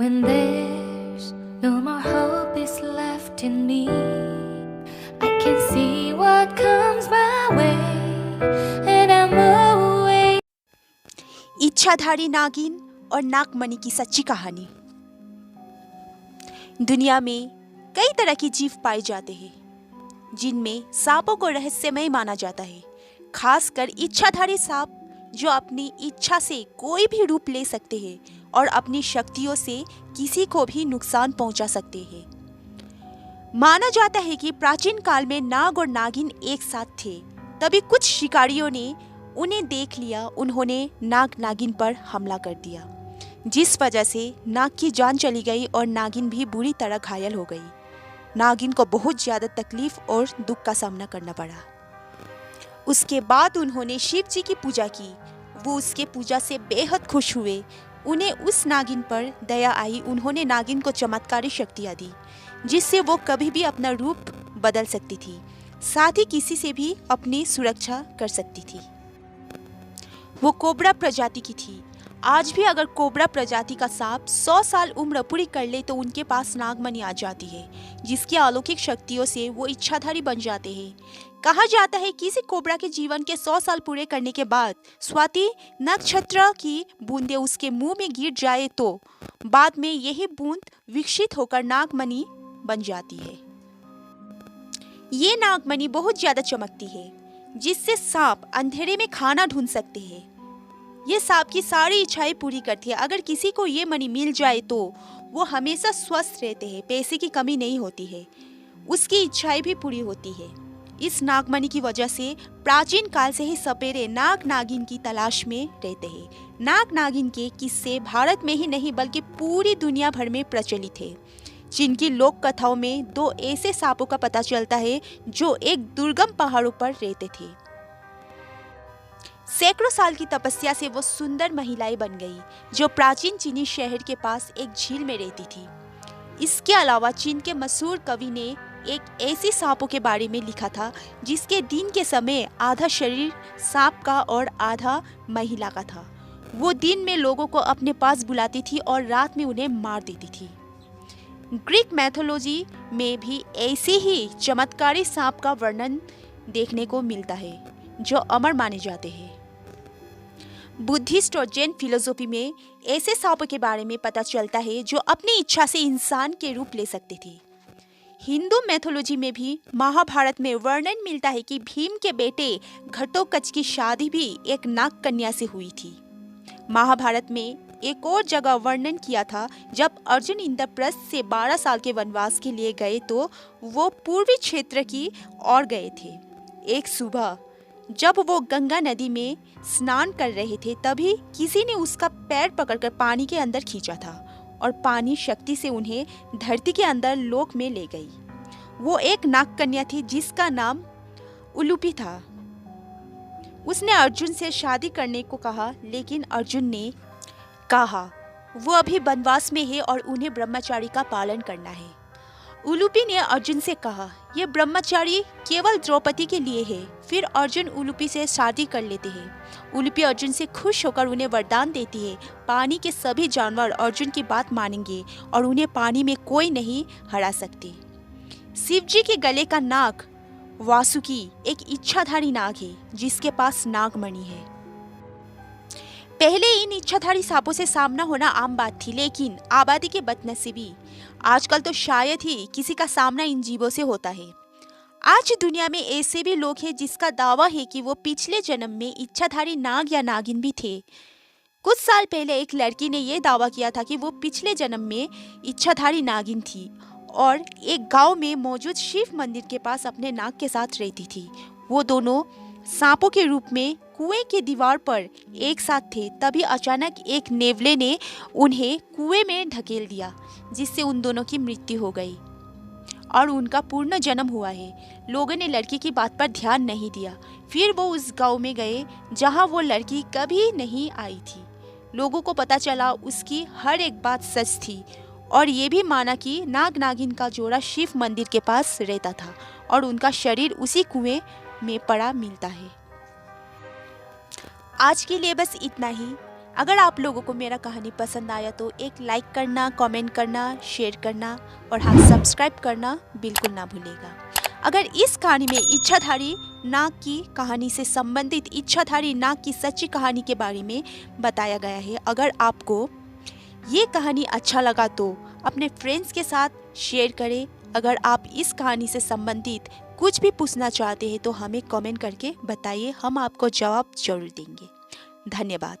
When there's no more hope is left in me, I can see what comes my way and I'm away. इच्छाधारी नागिन और नागमणि की सच्ची कहानी। दुनिया में कई तरह के जीव पाए जाते हैं जिनमें सांपों को रहस्यमय माना जाता है, खासकर इच्छाधारी सांप जो अपनी इच्छा से कोई भी रूप ले सकते हैं और अपनी शक्तियों से किसी को भी नुकसान पहुंचा सकते हैं। माना जाता है कि प्राचीन काल में नाग और नागिन एक साथ थे। तभी कुछ शिकारियों ने उन्हें देख लिया। उन्होंने नाग नागिन पर हमला कर दिया, जिस वजह से नाग की जान चली गई और नागिन भी बुरी तरह घायल हो गई। नागिन को बहुत ज़्यादा तकलीफ और दुख का सामना करना पड़ा। उसके बाद उन्होंने शिव जी की पूजा की। वो उसके पूजा से बेहद खुश हुए। उन्हें उस नागिन पर दया आई। उन्होंने नागिन को चमत्कारी शक्तियाँ दी जिससे वो कभी भी अपना रूप बदल सकती थी, साथ ही किसी से भी अपनी सुरक्षा कर सकती थी। वो कोबरा प्रजाति की थी। आज भी अगर कोबरा प्रजाति का सांप 100 साल उम्र पूरी कर ले तो उनके पास नागमणि आ जाती है, जिसकी अलौकिक शक्तियों से वो इच्छाधारी बन जाते हैं। कहा जाता है किसी कोबरा के जीवन के 100 साल पूरे करने के बाद स्वाति नक्षत्र की बूंदें उसके मुंह में गिर जाए तो बाद में यही बूंद विकसित होकर नागमणि बन जाती है। ये नागमणि बहुत ज्यादा चमकती है, जिससे सांप अंधेरे में खाना ढूंढ सकते हैं। ये सांप की सारी इच्छाएं पूरी करती है। अगर किसी को ये मणि मिल जाए तो वो हमेशा स्वस्थ रहते हैं, पैसे की कमी नहीं होती है, उसकी इच्छाएं भी पूरी होती है। इस नागमणि की वजह से प्राचीन काल से ही सपेरे नाग नागिन की तलाश में रहते हैं। नाग नागिन के किस्से भारत में ही नहीं बल्कि पूरी दुनिया भर में प्रचलित है, जिनकी लोक कथाओं में 2 ऐसे सांपों का पता चलता है जो एक दुर्गम पहाड़ों पर रहते थे। सैकड़ों साल की तपस्या से वो सुंदर महिलाएं बन गई जो प्राचीन चीनी शहर के पास एक झील में रहती थी। इसके अलावा चीन के मशहूर कवि ने एक ऐसी सांपों के बारे में लिखा था जिसके दिन के समय आधा शरीर सांप का और आधा महिला का था। वो दिन में लोगों को अपने पास बुलाती थी और रात में उन्हें मार देती थी। ग्रीक मैथोलॉजी में भी ऐसे ही चमत्कारी सांप का वर्णन देखने को मिलता है जो अमर माने जाते हैं। बुद्धिस्ट और जैन फिलोसॉफी में ऐसे सांपों के बारे में पता चलता है जो अपनी इच्छा से इंसान के रूप ले सकते थे। हिंदू मैथोलॉजी में भी महाभारत में वर्णन मिलता है कि भीम के बेटे घटोत्कच की शादी भी एक नाग कन्या से हुई थी। महाभारत में एक और जगह वर्णन किया था जब अर्जुन इंद्रप्रस्थ से 12 साल के वनवास के लिए गए तो वो पूर्वी क्षेत्र की ओर गए थे। एक सुबह जब वो गंगा नदी में स्नान कर रहे थे तभी किसी ने उसका पैर पकड़कर पानी के अंदर खींचा था और पानी शक्ति से उन्हें धरती के अंदर लोक में ले गई। वो एक नाग कन्या थी जिसका नाम उलूपी था। उसने अर्जुन से शादी करने को कहा, लेकिन अर्जुन ने कहा वो अभी वनवास में है और उन्हें ब्रह्मचारी का पालन करना है। उलूपी ने अर्जुन से कहा यह ब्रह्मचारी केवल द्रौपदी के लिए है। फिर अर्जुन उलूपी से शादी कर लेते हैं। उलूपी अर्जुन से खुश होकर उन्हें वरदान देती है पानी के सभी जानवर अर्जुन की बात मानेंगे और उन्हें पानी में कोई नहीं हरा सकते। शिव जी के गले का नाग वासुकी एक इच्छाधारी नाग है जिसके पास नागमणि है। पहले इन इच्छाधारी सांपों से सामना होना आम बात थी, लेकिन आबादी के बदनसीबी आजकल तो शायद ही किसी का सामना इन जीवों से होता है। आज दुनिया में ऐसे भी लोग हैं जिसका दावा है कि वो पिछले जन्म में इच्छाधारी नाग या नागिन भी थे। कुछ साल पहले एक लड़की ने यह दावा किया था कि वो पिछले जन्म में इच्छाधारी नागिन थी और एक गांव में मौजूद शिव मंदिर के पास अपने नाग के साथ रहती थी। वो दोनों सांपों के रूप में कुएं के दीवार पर एक साथ थे। तभी अचानक एक नेवले ने उन्हें कुएं में ढकेल दिया, जिससे उन दोनों की मृत्यु हो गई और उनका पूर्ण जन्म हुआ है। लोगों ने लड़की की बात पर ध्यान नहीं दिया। फिर वो उस गांव में गए जहां वो लड़की कभी नहीं आई थी। लोगों को पता चला उसकी हर एक बात सच थी और ये भी माना कि नाग नागिन का जोड़ा शिव मंदिर के पास रहता था और उनका शरीर उसी कुएं में पड़ा मिलता है। आज के लिए बस इतना ही। अगर आप लोगों को मेरा कहानी पसंद आया तो एक लाइक करना, कमेंट करना, शेयर करना और हाँ, सब्सक्राइब करना बिल्कुल ना भूलिएगा। अगर इस कहानी में इच्छाधारी नाग की कहानी से संबंधित इच्छाधारी नाग की सच्ची कहानी के बारे में बताया गया है, अगर आपको ये कहानी अच्छा लगा तो अपने फ्रेंड्स के साथ शेयर करें। अगर आप इस कहानी से संबंधित कुछ भी पूछना चाहते हैं तो हमें कमेंट करके बताइए, हम आपको जवाब जरूर देंगे। धन्यवाद।